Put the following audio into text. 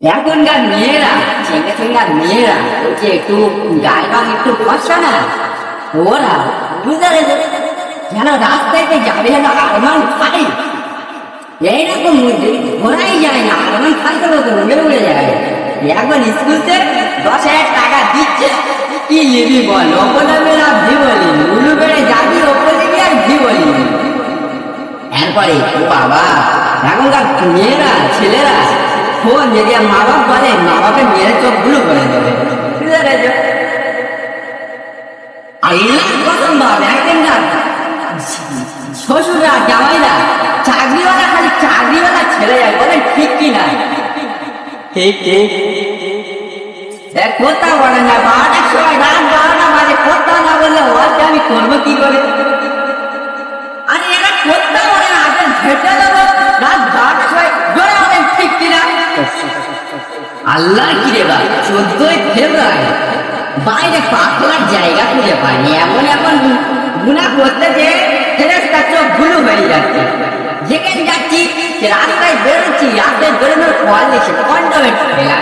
এখনকার মেয়েরা ছেলে ছেলেকার মেয়েরা ওকে একটু গায়ে রং একটু ফসা না, ওরা বুঝতে যেন রাস্তায় যাবে যেন আরমান খাই এইরকম ঘোরাই যায় না, আরমান খাই তো উড়ে উড়ে যায়। এখন স্কুলতে 10,000 টাকা দিচ্ছে, কি নিবি বল? ওপরে মেয়েরা ভি বলি উলু বেড়ে যাবি, ওপরে দিবি আর ভি বলি। এরপরে ও বাবা এখনকার মেয়েরা ছেলেরা ফোন যদি মা বাপ বলে, মা বাপের মেয়েরা চোখ গুলো করে দেবে। আল্লাহ কসম বাপ, একদিন না শ্বশুররা জামাইরা চাকরিওয়ালা খালি চাকরিওয়ালা ছেড়ে যায়, বলেন ঠিক কি না? ঠিক ঠিক কথা বলে না, 12টার সময় রাত 12টা বাজে কথা না বললে ওয়াজটা আমি করবো কি করে? আরে এরা কথা বলে না, আগে ভেটে দেবো রাত 12টার সময়, জোরে বলেন ঠিক কিনা? আল্লাহ কি রে বা 14ই ফেব্রুয়ারি বাইরে পা ফেলার জায়গা খুঁজে পায়নি, এমন এমন গুনাহ করতে যে ফেরেশতার চোখ ভুলু হয়ে যাচ্ছে। যেখানে যাচ্ছি রাস্তায় বেরোচ্ছি, রাস্তায় বেরোনোর পর দেখছি কন্ডোমেন্ট ফেলা